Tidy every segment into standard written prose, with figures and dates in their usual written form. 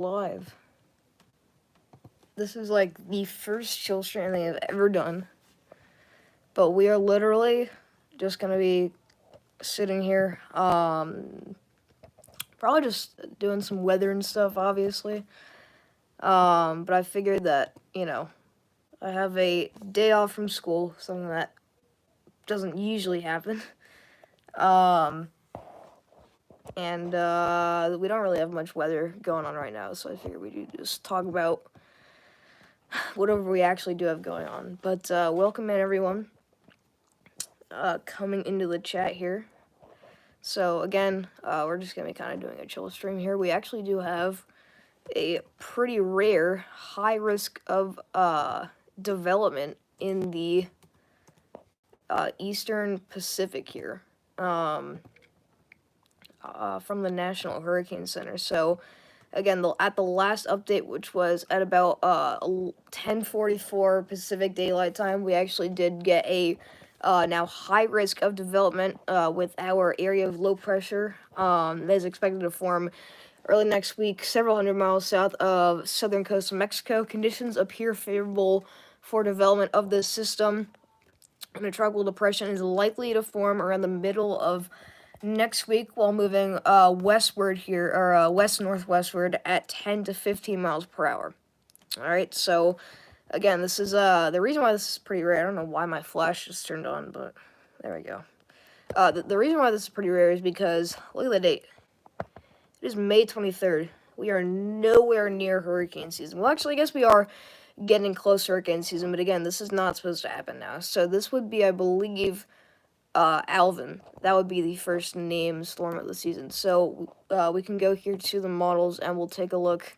Live. This is like the first chill stream they have ever done. But we are literally just gonna be sitting here, probably just doing some weather and stuff, obviously. But I figured that, I have a day off from school, something that doesn't usually happen. Um, and we don't really have much weather going on right now, so I figured we'd just talk about whatever we actually do have going on. But welcome in, everyone, coming into the chat here. So again, we're just gonna be kind of doing a chill stream here. We actually do have a pretty rare high risk of development in the Eastern Pacific here, from the National Hurricane Center. So again, at the last update, which was at about 10:44 Pacific Daylight Time, we actually did get a now high risk of development with our area of low pressure that is expected to form early next week, several hundred miles south of southern coast of Mexico. Conditions appear favorable for development of this system. And a tropical depression is likely to form around the middle of next week while moving westward here, or west-northwestward at 10 to 15 miles per hour. Alright, so again, this is the reason why this is pretty rare. I don't know why my flash just turned on, but there we go. The reason why this is pretty rare is because, look at the date. It is May 23rd. We are nowhere near hurricane season. Well, actually, I guess we are getting close to hurricane season, but again, this is not supposed to happen now. So this would be, I believe, Alvin. That would be the first named storm of the season. So we can go here to the models and we'll take a look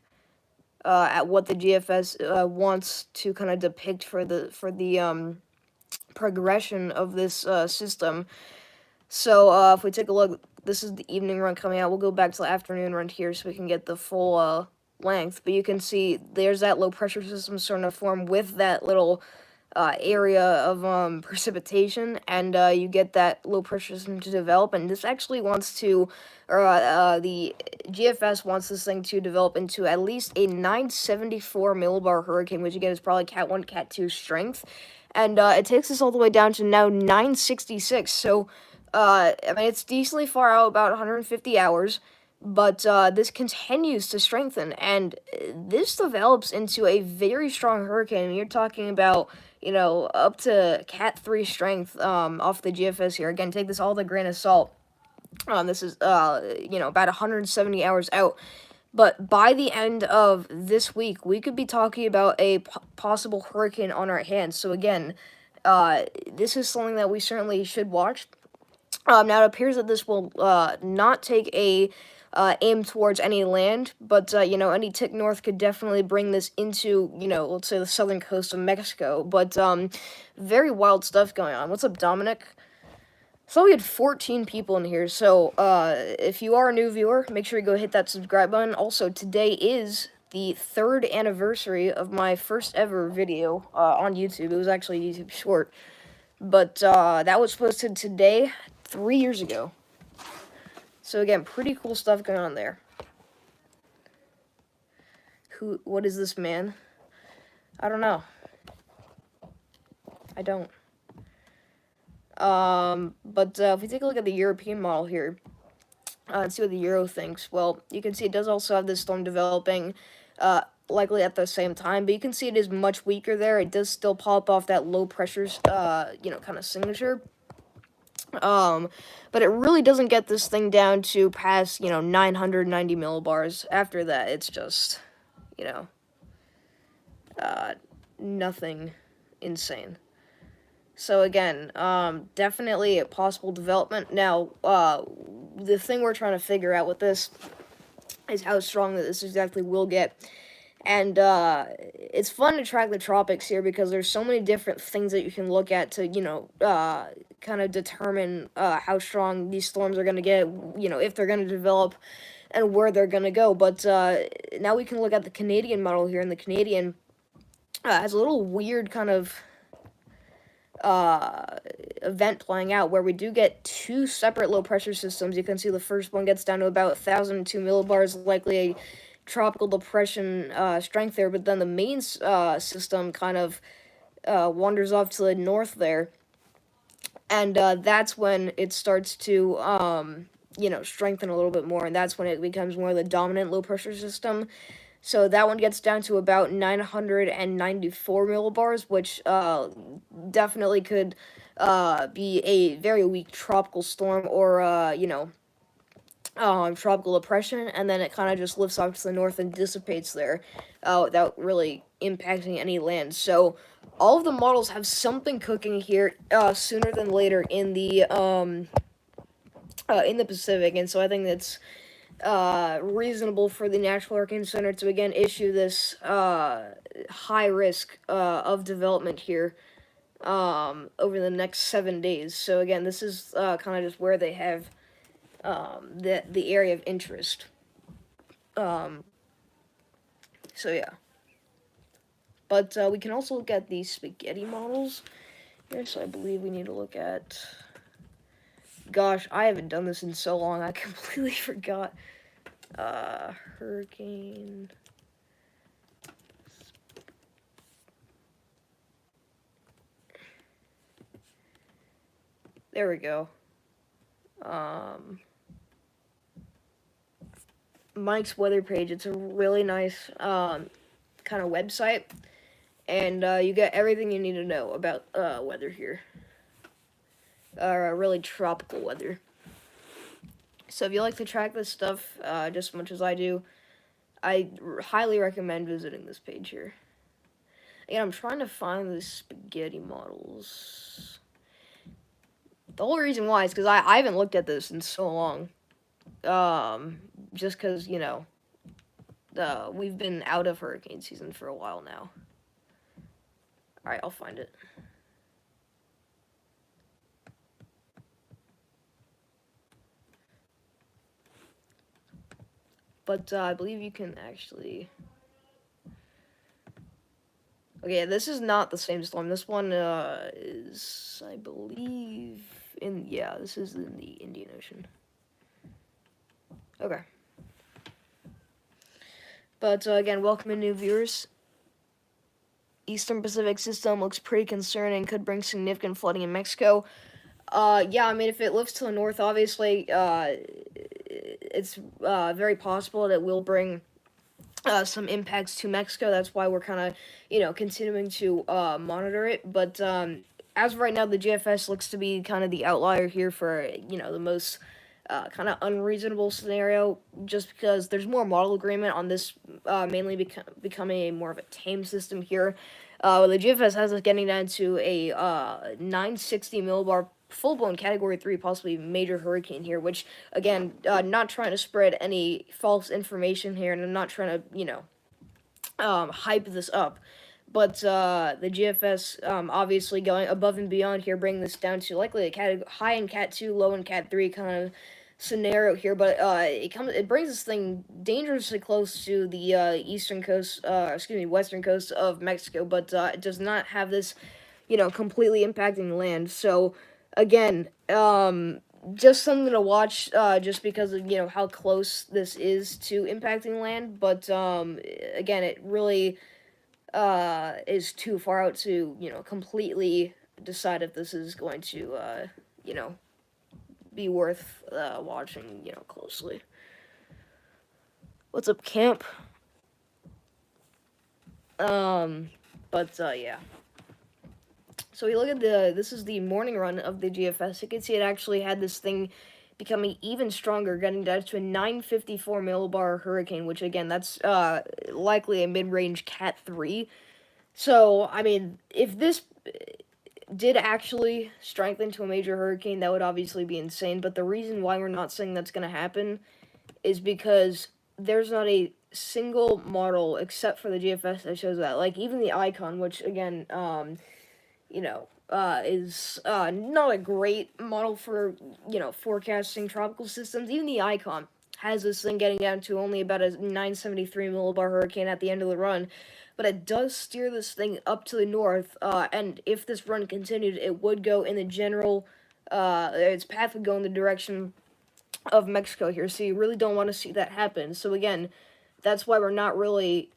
at what the GFS wants to kind of depict for the progression of this system. So if we take a look, this is the evening run coming out. We'll go back to the afternoon run here so we can get the full length. But you can see there's that low pressure system starting to form with that little area of precipitation, and you get that low pressure system to develop. And this actually wants to, or the GFS wants this thing to develop into at least a 974 millibar hurricane, which again is probably Cat 1, Cat 2 strength. And it takes us all the way down to now 966. So, I mean, it's decently far out, about 150 hours. But this continues to strengthen, and this develops into a very strong hurricane. You're talking about, up to Cat 3 strength off the GFS here. Again, take this all with a grain of salt. This is, about 170 hours out. But by the end of this week, we could be talking about a possible hurricane on our hands. So again, this is something that we certainly should watch. Now, it appears that this will not take a aim towards any land, but, any tick north could definitely bring this into, let's say the southern coast of Mexico. But very wild stuff going on. What's up, Dominic? So we had 14 people in here, so if you are a new viewer, make sure you go hit that subscribe button. Also, today is the 3rd anniversary of my first ever video on YouTube. It was actually a YouTube short, but that was posted today, 3 years ago. So again, pretty cool stuff going on there. What is this man? I don't know. I don't. But if we take a look at the European model here, and see what the Euro thinks, well, you can see it does also have this storm developing, likely at the same time, but you can see it is much weaker there. It does still pop off that low pressure, kind of signature. But it really doesn't get this thing down to past, 990 millibars. After that, it's just, nothing insane. So again, definitely a possible development. Now, the thing we're trying to figure out with this is how strong that this exactly will get. And it's fun to track the tropics here because there's so many different things that you can look at to, kind of determine how strong these storms are going to get, if they're going to develop and where they're going to go. But now we can look at the Canadian model here, and the Canadian has a little weird kind of event playing out where we do get 2 separate low pressure systems. You can see the first one gets down to about 1,002 millibars, likely a tropical depression strength there, but then the main system kind of wanders off to the north there, and that's when it starts to strengthen a little bit more, and that's when it becomes more of the dominant low pressure system. So that one gets down to about 994 millibars, which definitely could be a very weak tropical storm or tropical depression, and then it kind of just lifts off to the north and dissipates there without really impacting any land. So all of the models have something cooking here sooner than later in the Pacific, and so I think that's reasonable for the National Hurricane Center to again issue this high risk of development here over the next 7 days. So again, this is kind of just where they have the area of interest. So yeah. But we can also look at the spaghetti models here. So I believe we need to look at. Gosh, I haven't done this in so long. I completely forgot. Hurricane. There we go. Mike's weather page. It's a really nice kind of website, and you get everything you need to know about weather here. Really tropical weather. So if you like to track this stuff just as much as I do, I highly recommend visiting this page here. Again, I'm trying to find the spaghetti models. The whole reason why is because I haven't looked at this in so long. Just because, we've been out of hurricane season for a while now. Alright, I'll find it. But I believe you can actually. Okay, this is not the same storm. This one is, I believe, this is in the Indian Ocean. Okay. But again, welcome in new viewers. Eastern Pacific system looks pretty concerning. Could bring significant flooding in Mexico. Yeah, I mean, if it lifts to the north, obviously, it's very possible that it will bring some impacts to Mexico. That's why we're kind of, continuing to monitor it. But as of right now, the GFS looks to be kind of the outlier here for, the most kind of unreasonable scenario, just because there's more model agreement on this mainly becoming a more of a tame system here. The GFS has us getting down to a 960 millibar full-blown Category 3, possibly major hurricane here, which, again, not trying to spread any false information here, and I'm not trying to, hype this up. But the GFS obviously going above and beyond here, bringing this down to likely a high in Cat 2, low in Cat 3 kind of scenario here. But it brings this thing dangerously close to the western coast of Mexico, but it does not have this, completely impacting land. So again, just something to watch, just because of, how close this is to impacting land. But again, it really is too far out to, completely decide if this is going to, be worth watching, closely. What's up, camp? Yeah. So we look at this is the morning run of the GFS. You can see it actually had this thing becoming even stronger, getting down to a 954 millibar hurricane, which again, that's likely a mid-range Cat 3. So, I mean, if this did actually strengthen to a major hurricane, that would obviously be insane. But the reason why we're not saying that's going to happen is because there's not a single model except for the GFS that shows that. Like, even the Icon, which, again, is not a great model for, forecasting tropical systems. Even the Icon has this thing getting down to only about a 973 millibar hurricane at the end of the run. But it does steer this thing up to the north, and if this run continued, it would go in the general, its path would go in the direction of Mexico here, so you really don't want to see that happen. So again, that's why we're not really,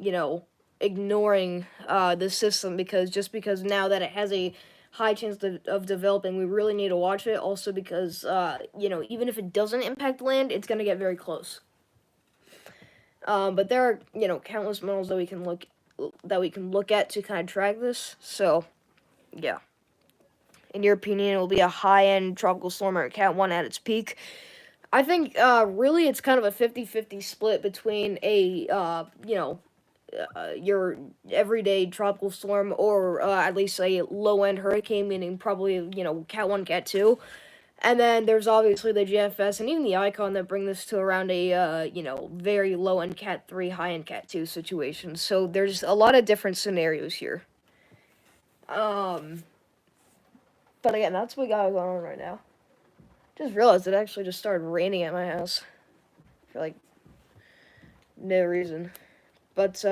ignoring the system, because now that it has a high chance of developing, we really need to watch it. Also because, even if it doesn't impact land, it's going to get very close. But there are, countless models that we can look at to kind of track this. So, yeah. In your opinion, it will be a high-end tropical storm or a Cat 1 at its peak? I think, really, it's kind of a 50-50 split between your everyday tropical storm, or at least a low-end hurricane, meaning probably, Cat 1, Cat 2. And then there's obviously the GFS and even the Icon that bring this to around a, very low-end Cat 3, high-end Cat 2 situation. So there's a lot of different scenarios here. But again, that's what we got going on right now. Just realized it actually just started raining at my house. For, like, no reason. But,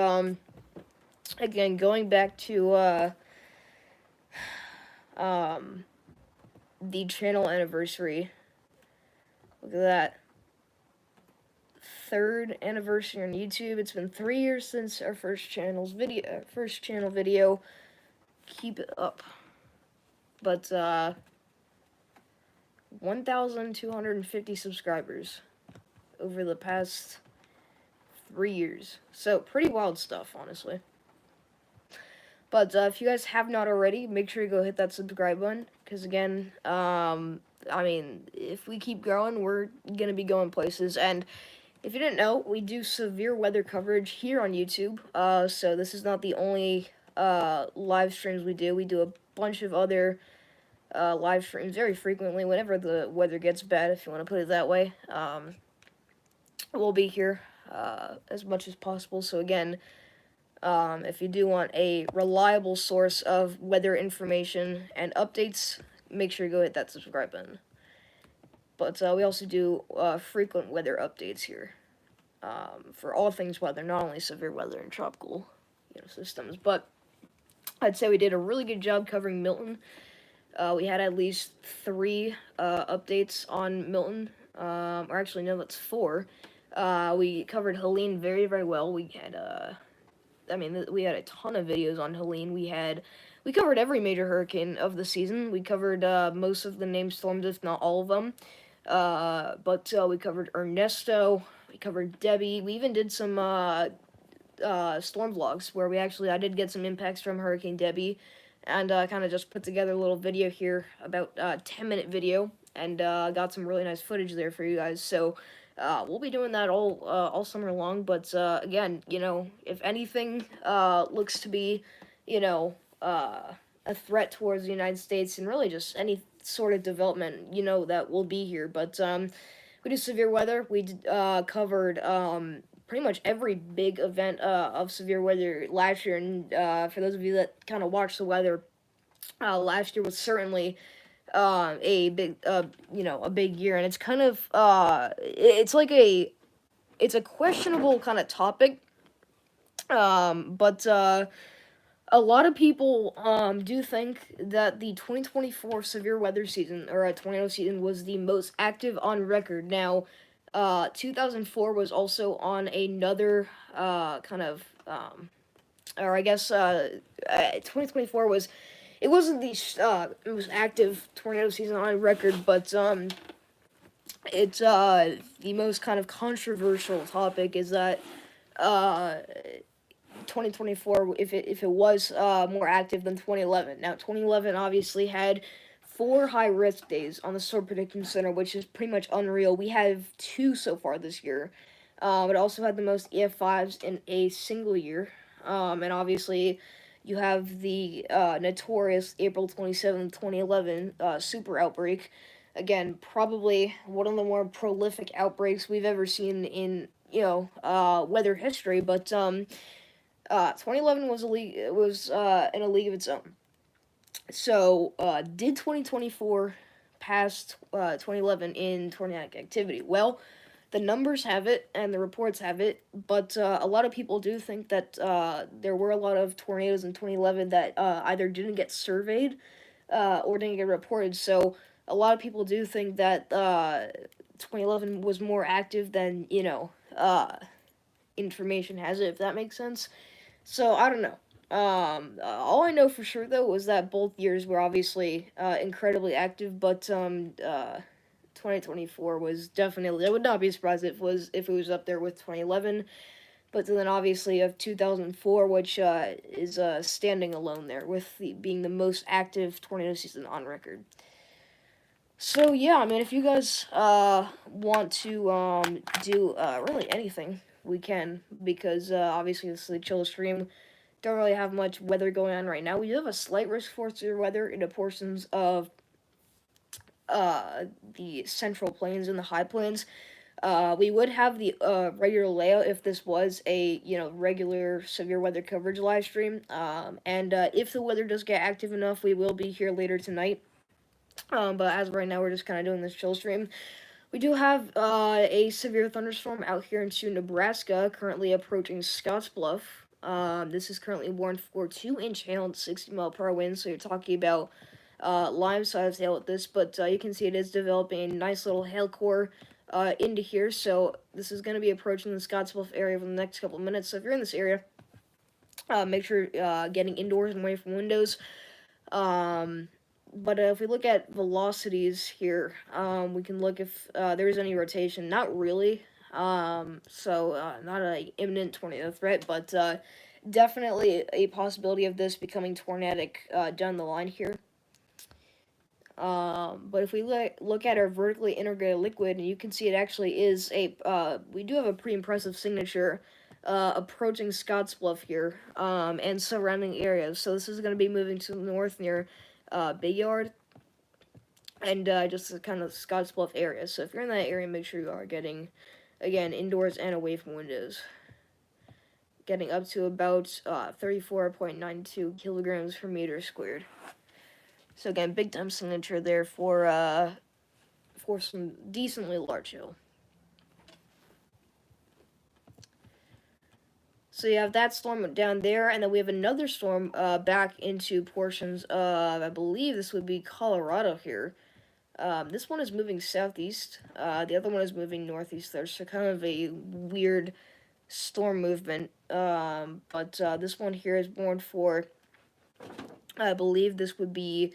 again, going back to, the channel anniversary. Look at that. 3rd anniversary on YouTube. It's been 3 years since our first channel video. Keep it up. But, 1,250 subscribers over the past 3 years. So, pretty wild stuff, honestly. But if you guys have not already, make sure you go hit that subscribe button. Because, again, if we keep growing, we're going to be going places. And if you didn't know, we do severe weather coverage here on YouTube. So this is not the only live streams we do. We do a bunch of other live streams very frequently whenever the weather gets bad, if you want to put it that way. We'll be here as much as possible. So again, if you do want a reliable source of weather information and updates, make sure you go hit that subscribe button. But we also do frequent weather updates here for all things weather, not only severe weather and tropical systems. But I'd say we did a really good job covering Milton. We had at least 3 updates on Milton, or actually no, that's 4. We covered Helene very, very well. We had we had a ton of videos on Helene. We covered every major hurricane of the season. We covered most of the named storms, if not all of them. But we covered Ernesto. We covered Debbie. We even did some storm vlogs where I did get some impacts from Hurricane Debbie, and kind of just put together a little video here, about 10-minute video, and got some really nice footage there for you guys. So we'll be doing that all summer long. But again, if anything looks to be, a threat towards the United States, and really just any sort of development, that will be here. But we do severe weather. We covered pretty much every big event of severe weather last year. And for those of you that kind of watch the weather, last year was certainly a big year. And it's kind of it's a questionable kind of topic, but a lot of people do think that the 2024 severe weather season, or a tornado season, was the most active on record. Now, 2004 was also on another or I guess 2024 it wasn't the most active tornado season on record, but it's the most kind of controversial topic is that 2024, if it was more active than 2011. Now, 2011 obviously had 4 high-risk days on the Storm Prediction Center, which is pretty much unreal. We have 2 so far this year. It also had the most EF5s in a single year. And obviously, you have the notorious April 27, 2011 super outbreak. Again, probably one of the more prolific outbreaks we've ever seen in, weather history. But 2011 was in a league of its own. So, did 2024 pass 2011 in tornadic activity? Well, the numbers have it, and the reports have it, but a lot of people do think that there were a lot of tornadoes in 2011 that either didn't get surveyed or didn't get reported. So, a lot of people do think that 2011 was more active than, information has it, if that makes sense. So I don't know. All I know for sure though was that both years were obviously incredibly active, but 2024 was definitely. I would not be surprised if it was up there with 2011, but then obviously of 2004, which is standing alone there with being the most active tornado season on record. So yeah, I mean, if you guys want to do really anything, we can, because obviously this is a chill stream. Don't really have much weather going on right now. We do have a slight risk for severe weather in the portions of the central plains and the high plains. We would have the regular layout if this was a regular severe weather coverage live stream. And if the weather does get active enough, we will be here later tonight. But as of right now, we're just kind of doing this chill stream. We do have a severe thunderstorm out here into Nebraska, currently approaching Scottsbluff. This is currently warned for 2-inch hail and 60-mile-per-hour winds, so you're talking about lime-sized hail with this, but you can see it is developing a nice little hail core into here, so this is going to be approaching the Scottsbluff area for the next couple of minutes. So if you're in this area, make sure getting indoors and away from windows. But if we look at velocities here, we can look if there is any rotation. Not really. So not an imminent tornado threat, but definitely a possibility of this becoming tornadic down the line here. But if we look at our vertically integrated liquid, you can see it actually is we do have a pretty impressive signature approaching Scottsbluff here and surrounding areas. So this is going to be moving to the north near Big Yard and just the kind of Scottsbluff area. So if you're in that area, make sure you are getting, again, indoors and away from windows. Getting up to about 34.92 kilograms per meter squared. So again, big time signature there for some decently large hail. So you have that storm down there, and then we have another storm back into portions of, I believe this would be Colorado here. This one is moving southeast. The other one is moving northeast there, so kind of a weird storm movement. But this one here is warned for, I believe this would be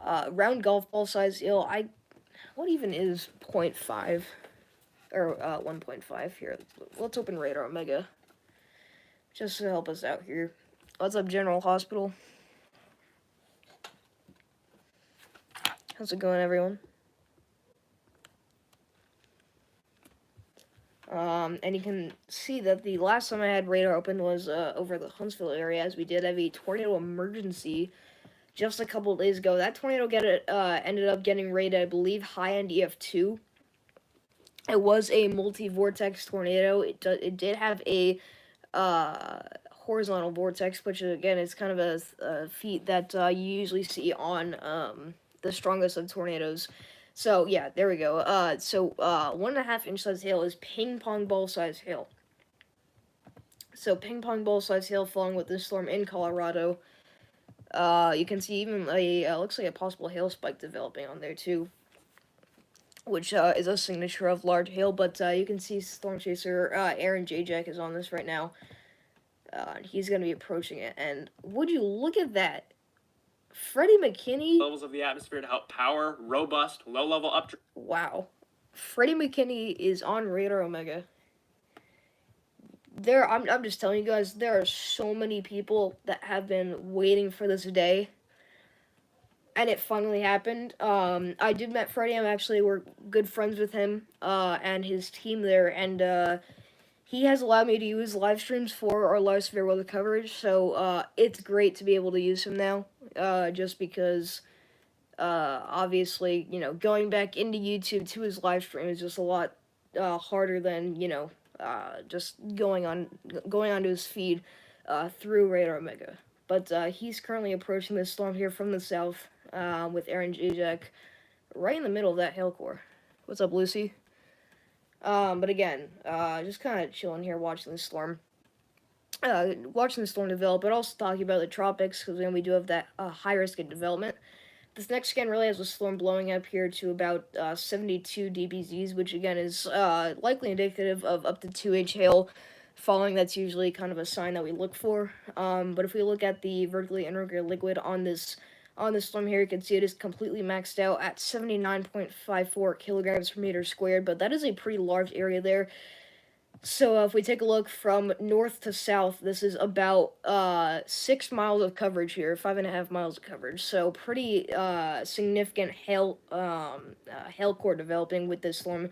round golf ball size hail. What even is 0.5? Or 1.5 here. Let's open Radar Omega. Just to help us out here. What's up, General Hospital? How's it going, everyone? And you can see that the last time I had radar open was over the Huntsville area, as we did have a tornado emergency just a couple of days ago. That tornado ended up getting rated, I believe, high-end EF2. It was a multi-vortex tornado. It did have a horizontal vortex, which again is kind of a feat that you usually see on the strongest of tornadoes. So yeah, there we go. 1.5 inch size hail is ping pong ball size hail. So ping pong ball size hail falling with this storm in Colorado. You can see even looks like a possible hail spike developing on there too, which is a signature of large hail, but you can see Storm Chaser Aaron Jajak is on this right now. He's going to be approaching it, and would you look at that? Freddie McKinney... Levels of the atmosphere to help power robust, low-level up... Wow. Freddie McKinney is on Radar Omega. I'm just telling you guys, there are so many people that have been waiting for this day. And it finally happened. I did met Freddie. We're good friends with him and his team there. And he has allowed me to use live streams for our live severe weather coverage. So it's great to be able to use him now. Just because, obviously, going back into YouTube to his live stream is just a lot harder than, just going onto his feed through Radar Omega. But he's currently approaching this storm here from the south. With Aaron Jajak right in the middle of that hail core. What's up, Lucy? But again, just kind of chilling here, watching the storm. Watching the storm develop, but also talking about the tropics, because we do have that high risk of development. This next scan really has a storm blowing up here to about 72 dBZs, which again is likely indicative of up to 2 inch hail falling. That's usually kind of a sign that we look for. But if we look at the vertically integrated liquid on this storm here, you can see it is completely maxed out at 79.54 kilograms per meter squared. But that is a pretty large area there. So if we take a look from north to south, this is about 6 miles of coverage here, 5.5 miles of coverage. So pretty significant hail core developing with this storm.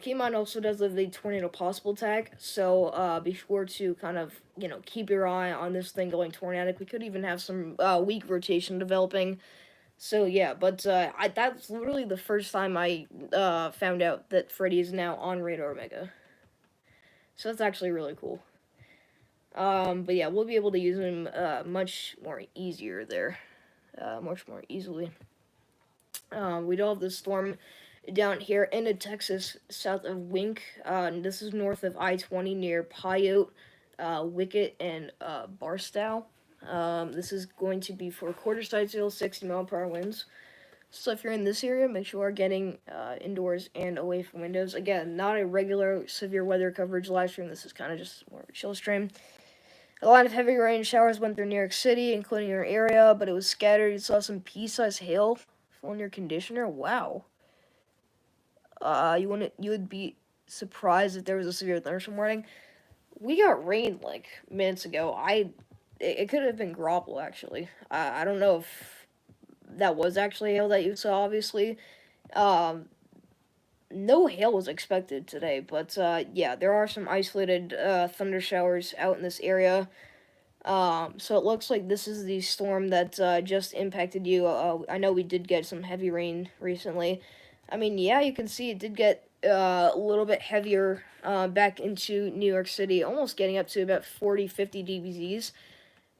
Keep in mind also does have the tornado possible tag, so be sure to kind of keep your eye on this thing going tornadic. We could even have some weak rotation developing. So yeah, but that's literally the first time I found out that Freddy is now on Radar Omega. So that's actually really cool. But yeah, we'll be able to use him much more easier there. Much more easily. We do have this storm down here into Texas, south of Wink. This is north of I-20 near Pyote, Wicket, and Barstow. This is going to be for quarter-side sail, 60-mile-per-hour winds. So if you're in this area, make sure you're getting indoors and away from windows. Again, not a regular severe weather coverage live stream. This is kind of just more of a chill stream. A lot of heavy rain showers went through New York City, including your area, but it was scattered. You saw some pea-sized hail fall in your conditioner. Wow. You would be surprised if there was a severe thunderstorm warning. We got rain like minutes ago. It could have been Grapple actually. I don't know if that was actually hail that you saw, obviously. No hail was expected today, but yeah, there are some isolated thunder showers out in this area. So it looks like this is the storm that just impacted you. I know we did get some heavy rain recently. I mean, yeah, you can see it did get a little bit heavier back into New York City, almost getting up to about 40, 50 dBZs.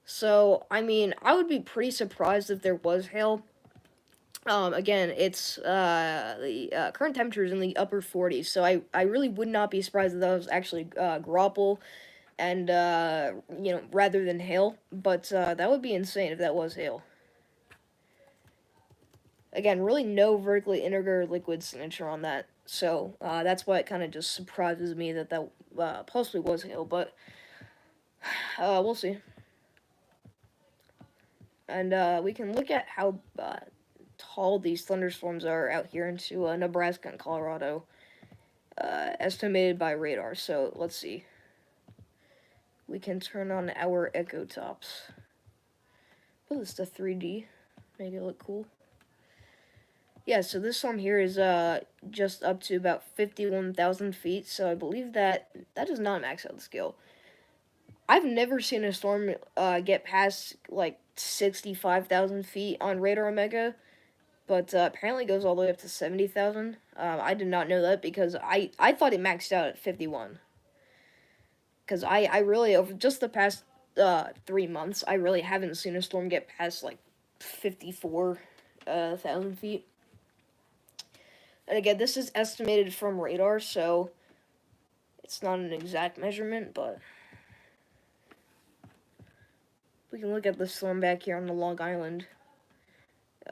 So, I mean, I would be pretty surprised if there was hail. Again, it's the current temperature is in the upper 40s, so I really would not be surprised if that was actually grapple and rather than hail, but that would be insane if that was hail. Again, really no vertically integrated liquid signature on that, so that's why it kind of just surprises me that possibly was hail, but we'll see. And we can look at how tall these thunderstorms are out here into Nebraska and Colorado, estimated by radar. So let's see. We can turn on our Echo Tops. Put this to 3D, make it look cool. Yeah, so this storm here is just up to about 51,000 feet, so I believe that does not max out the scale. I've never seen a storm get past like 65,000 feet on Radar Omega, but apparently it goes all the way up to 70,000. I did not know that because I thought it maxed out at 51. Because I really, over just the past 3 months, I really haven't seen a storm get past like 54,000 feet. And again, this is estimated from radar, so it's not an exact measurement, but we can look at the storm back here on the Long Island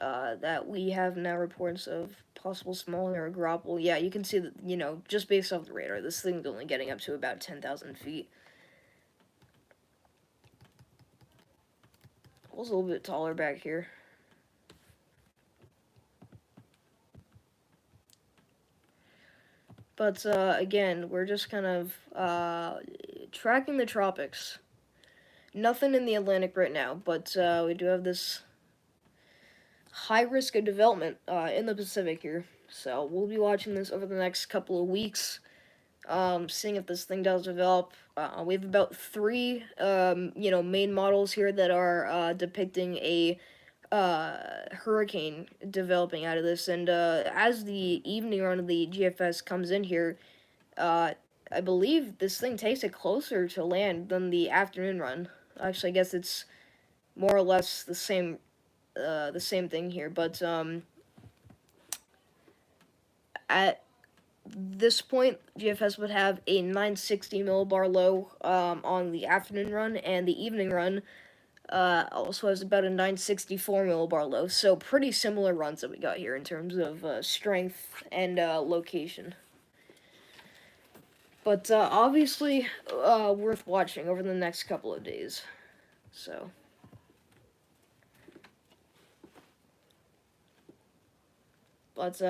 that we have now reports of possible small hail or grapple. Yeah, you can see that, just based off the radar, this thing's only getting up to about 10,000 feet. It was a little bit taller back here. But, again, we're just kind of tracking the tropics. Nothing in the Atlantic right now, but we do have this high risk of development in the Pacific here. So we'll be watching this over the next couple of weeks, seeing if this thing does develop. We have about 3, main models here that are depicting a hurricane developing out of this. And as the evening run of the GFS comes in here, I believe this thing takes it closer to land than the afternoon run. Actually, I guess it's more or less the same thing here, but at this point, GFS would have a 960 millibar low on the afternoon run, and the evening run Also has about a 964 millibar low, so pretty similar runs that we got here in terms of strength and location. But obviously, worth watching over the next couple of days. So. But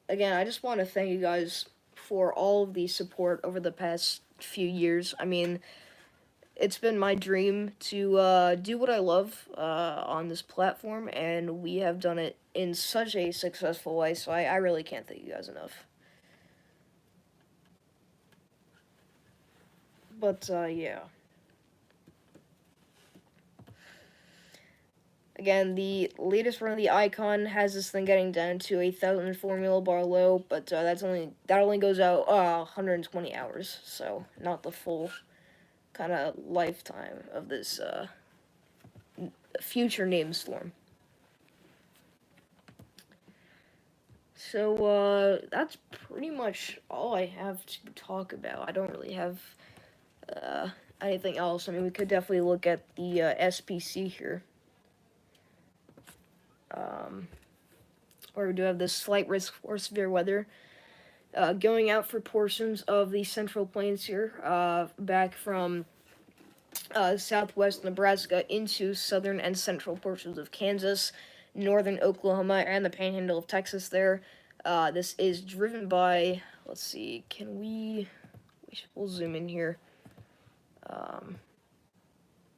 again, I just want to thank you guys for all of the support over the past few years. I mean, it's been my dream to do what I love on this platform, and we have done it in such a successful way, so I really can't thank you guys enough. But yeah. Again, the latest run of the Icon has this thing getting down to a 1004 millibar low, but that only goes out 120 hours, so not the full kind of lifetime of this future name storm. So that's pretty much all I have to talk about. I don't really have anything else. I mean, we could definitely look at the SPC here. Where we do have this slight risk for severe weather. Going out for portions of the Central Plains here, back from southwest Nebraska into southern and central portions of Kansas, northern Oklahoma, and the panhandle of Texas there. This is driven by, let's see, we'll zoom in here.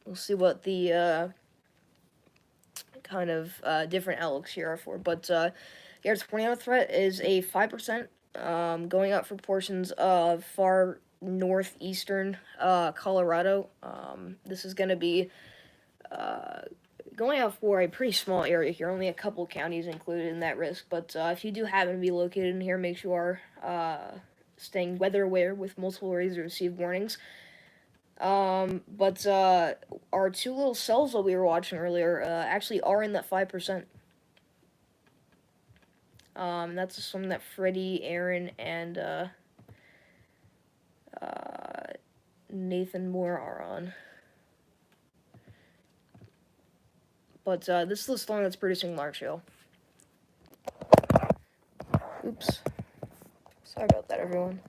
We'll see what the kind of different outlooks here are for. But Garrett's tornado threat is a 5%, going out for portions of far northeastern Colorado. This is going to be going out for a pretty small area here, only a couple counties included in that risk. But if you do happen to be located in here, make sure you are staying weather aware with multiple ways to receive warnings. But our two little cells that we were watching earlier actually are in that 5%. That's something that Freddie, Aaron, and Nathan Moore are on. But this is the storm that's producing large hail. Oops. Sorry about that, everyone.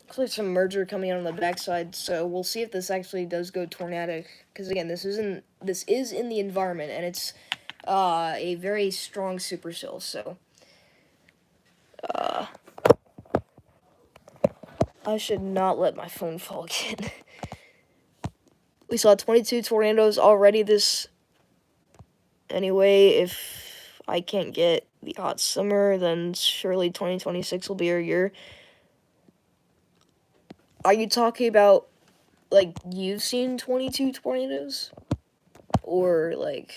Looks like some merger coming out on the backside, so we'll see if this actually does go tornadic. Because again, this is in the environment, and it's a very strong supercell. So I should not let my phone fall again. We saw 22 tornadoes already this. Anyway, if I can't get the hot summer, then surely 2026 will be our year. Are you talking about, like, you've seen 22 tornadoes? Or, like,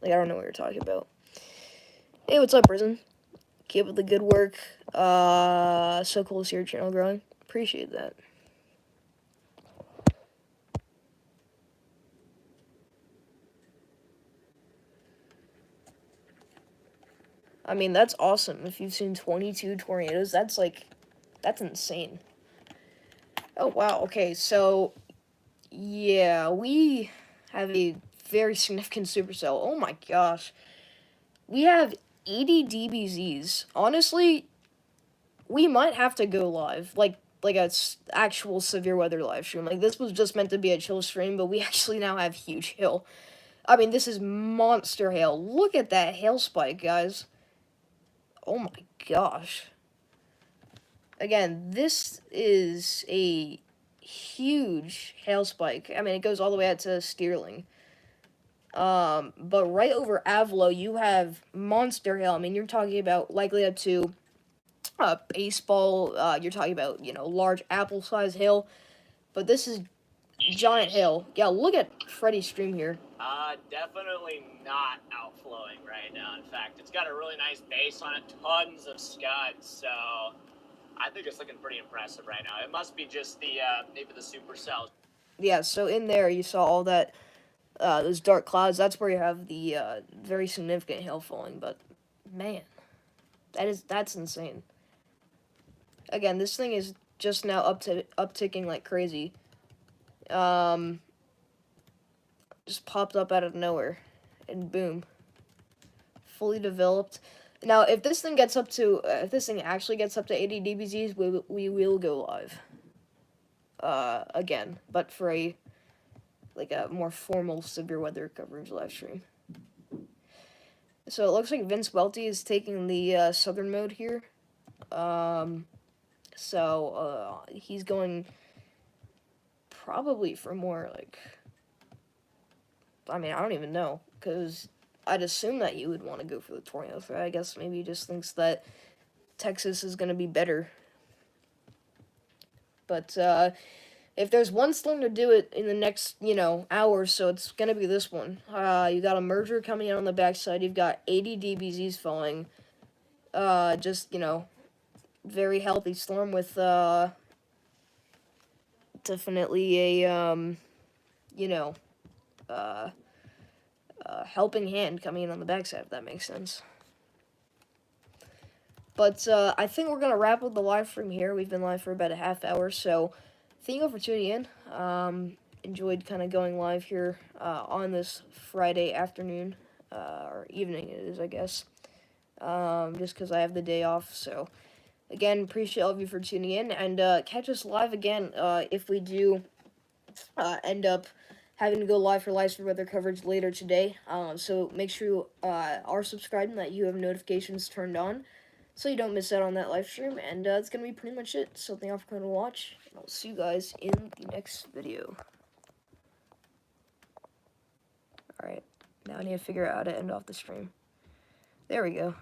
I don't know what you're talking about. Hey, what's up, Prison? Keep up the good work. So cool to see your channel growing. Appreciate that. I mean, that's awesome. If you've seen 22 tornadoes, that's insane. Oh, wow. Okay, so, yeah, we have a very significant supercell. Oh my gosh. We have 80 DBZs. Honestly, we might have to go live. Like a actual severe weather live stream. Like, this was just meant to be a chill stream, but we actually now have huge hail. I mean, this is monster hail. Look at that hail spike, guys. Oh my gosh. Again, this is a huge hail spike. I mean, it goes all the way out to Steerling. But right over Avlo, you have monster hail. I mean, you're talking about likely up to baseball. You're talking about, large apple-sized hail. But this is giant hail. Yeah, look at Freddy's stream here. Definitely not outflowing right now. In fact, it's got a really nice base on it, tons of scuds, so I think it's looking pretty impressive right now. It must be just the, maybe the supercells. Yeah, so in there you saw all that, those dark clouds. That's where you have the, very significant hail falling, but, man, that's insane. Again, this thing is just now upticking like crazy. just popped up out of nowhere, and boom, fully developed. Now, if this thing gets up to, if this thing actually gets up to 80 DBZs, we will go live. Again, but for a more formal severe weather coverage live stream. So it looks like Vince Welty is taking the southern mode here. He's going probably for more I don't even know, because I'd assume that you would want to go for the tornado threat. I guess maybe he just thinks that Texas is going to be better. But if there's one storm to do it in the next, hour or so, it's going to be this one. You got a merger coming in on the backside. You've got 80 DBZs falling. Very healthy storm with definitely a, helping hand coming in on the backside, if that makes sense. But I think we're going to wrap up the live stream here. We've been live for about a half hour, so thank you for tuning in. Enjoyed kind of going live here on this Friday afternoon, or evening it is, I guess, just because I have the day off. So, again, appreciate all of you for tuning in, and catch us live again if we do end up having to go live for live stream weather coverage later today. So make sure you are subscribed and that you have notifications turned on, so you don't miss out on that live stream. And that's going to be pretty much it. So thank you all for coming to watch, and I'll see you guys in the next video. Alright, now I need to figure out how to end off the stream. There we go.